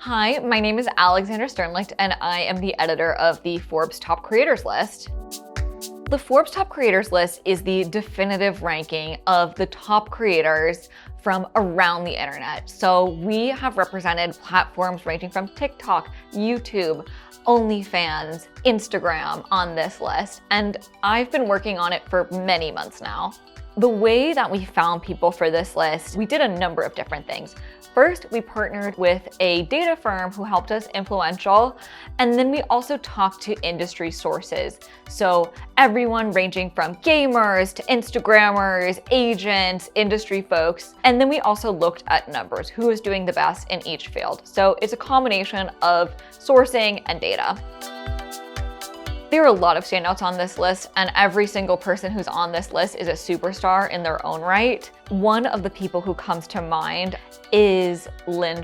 Hi, my name is Alexandra Sternlicht, and I am the editor of the Forbes Top Creators list. The Forbes Top Creators list is the definitive ranking of the top creators from around the internet. So we have represented platforms ranging from TikTok, YouTube, OnlyFans, Instagram on this list, and I've been working on it for many months now. The way that we found people for this list, we did a number of different things. First, we partnered with a data firm who helped us influential, and then we also talked to industry sources. So everyone ranging from gamers to Instagrammers, agents, industry folks. And then we also looked at numbers, who is doing the best in each field. So it's a combination of sourcing and data. There are a lot of standouts on this list, and every single person who's on this list is a superstar in their own right. One of the people who comes to mind is Lynn.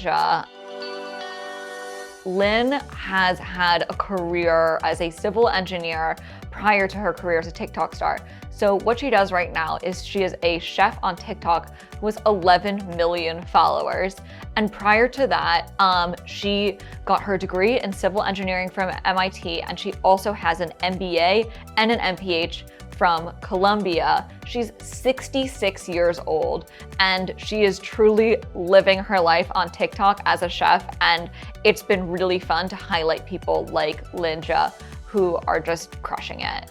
Lynn has had a career as a civil engineer prior to her career as a TikTok star. So what she does right now is she is a chef on TikTok with 11 million followers. And prior to that, she got her degree in civil engineering from MIT, and she also has an MBA and an MPH from Columbia. She's 66 years old, and she is truly living her life on TikTok as a chef, and it's been really fun to highlight people like Lynn who are just crushing it.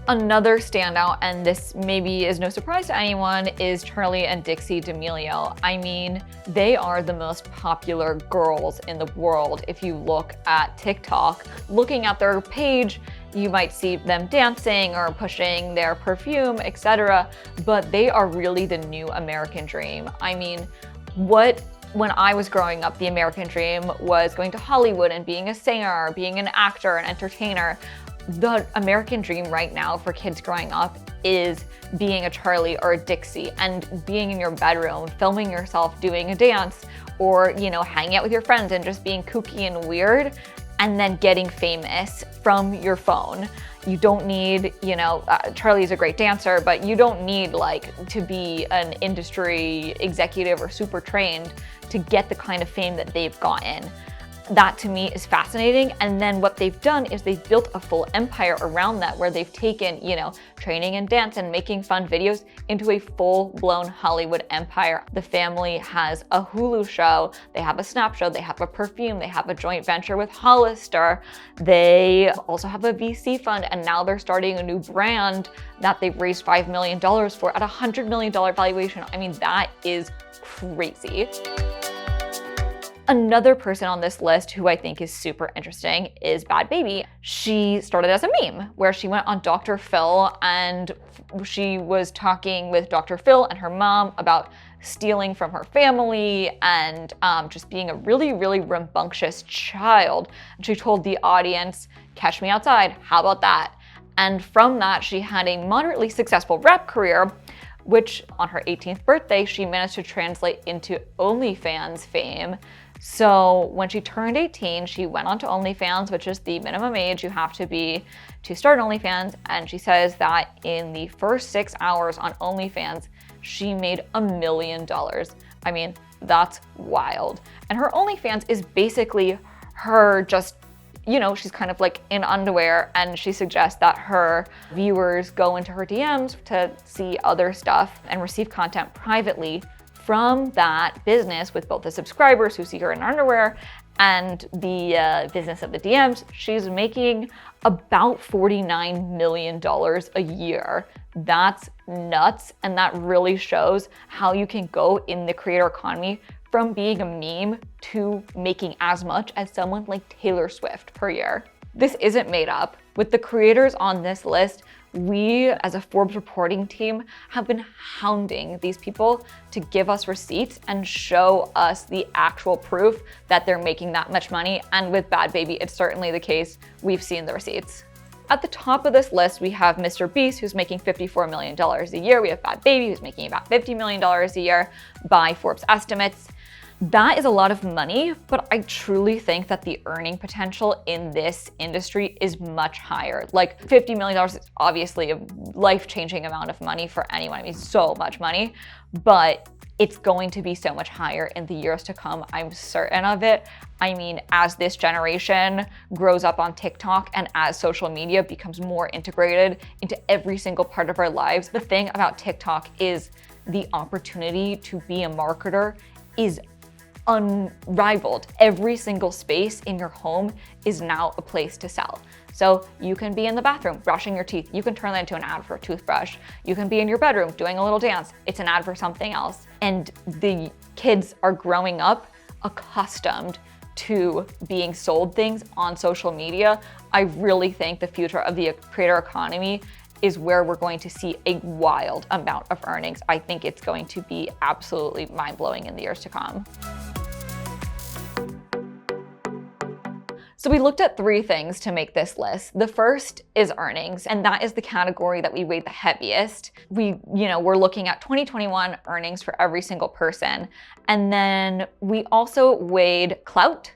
Another standout, and this maybe is no surprise to anyone, is Charli and Dixie D'Amelio. I mean, they are the most popular girls in the world. If you look at TikTok, looking at their page, you might see them dancing or pushing their perfume, etc. But they are really the new American dream. I mean, when I was growing up, the American dream was going to Hollywood and being a singer, being an actor, an entertainer. The American dream right now for kids growing up is being a Charli or a Dixie and being in your bedroom, filming yourself doing a dance, or, hanging out with your friends and just being kooky and weird, and then getting famous from your phone. You don't need, Charli's a great dancer, but you don't need to be an industry executive or super trained to get the kind of fame that they've gotten. That to me is fascinating. And then what they've done is they've built a full empire around that, where they've taken, training and dance and making fun videos into a full-blown Hollywood empire. The family has a Hulu show, they have a Snap show, they have a perfume, they have a joint venture with Hollister. They also have a VC fund, and now they're starting a new brand that they've raised $5 million for at a $100 million valuation. I mean, that is crazy. Another person on this list who I think is super interesting is Bhad Bhabie. She started as a meme where she went on Dr. Phil, and she was talking with Dr. Phil and her mom about stealing from her family and just being a really, really rambunctious child. And she told the audience, "Catch me outside, how about that?" And from that, she had a moderately successful rap career, which on her 18th birthday, she managed to translate into OnlyFans fame. So when she turned 18, she went on to OnlyFans, which is the minimum age you have to be to start OnlyFans. And she says that in the first 6 hours on OnlyFans, she made $1 million. I mean, that's wild. And her OnlyFans is basically her just, she's kind of like in underwear, and she suggests that her viewers go into her DMs to see other stuff and receive content privately from that business, with both the subscribers who see her in underwear and the business of the DMs. She's making about $49 million a year. That's nuts, and that really shows how you can go in the creator economy from being a meme to making as much as someone like Taylor Swift per year. This isn't made up. With the creators on this list, we as a Forbes reporting team have been hounding these people to give us receipts and show us the actual proof that they're making that much money. And with Bhad Bhabie, it's certainly the case. We've seen the receipts. At the top of this list, we have Mr. Beast, who's making $54 million a year. We have Bhad Bhabie, who's making about $50 million a year by Forbes estimates. That is a lot of money, but I truly think that the earning potential in this industry is much higher. Like $50 million is obviously a life-changing amount of money for anyone. I mean, so much money, but it's going to be so much higher in the years to come. I'm certain of it. I mean, as this generation grows up on TikTok and as social media becomes more integrated into every single part of our lives, the thing about TikTok is the opportunity to be a marketer is unrivaled. Every single space in your home is now a place to sell. So you can be in the bathroom brushing your teeth. You can turn that into an ad for a toothbrush. You can be in your bedroom doing a little dance. It's an ad for something else. And the kids are growing up accustomed to being sold things on social media. I really think the future of the creator economy is where we're going to see a wild amount of earnings. I think it's going to be absolutely mind-blowing in the years to come. So we looked at 3 things to make this list. The first is earnings, and that is the category that we weighed the heaviest. We're looking at 2021 earnings for every single person. And then we also weighed clout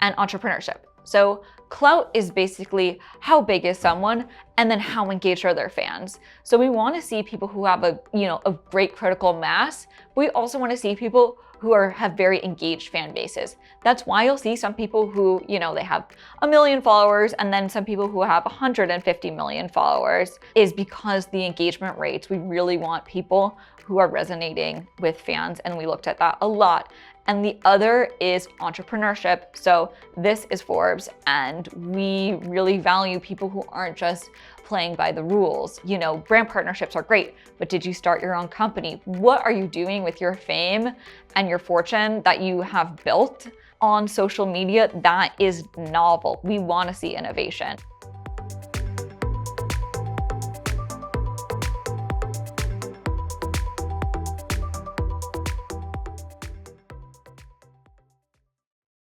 and entrepreneurship. So clout is basically how big is someone and then how engaged are their fans. So we want to see people who have a great critical mass, but we also want to see people who have very engaged fan bases. That's why you'll see some people who, they have 1 million followers, and then some people who have 150 million followers, is because the engagement rates, we really want people who are resonating with fans, and we looked at that a lot. And the other is entrepreneurship. So this is Forbes, and we really value people who aren't just playing by the rules. Brand partnerships are great, but did you start your own company? What are you doing with your fame and your fortune that you have built on social media? That is novel. We want to see innovation.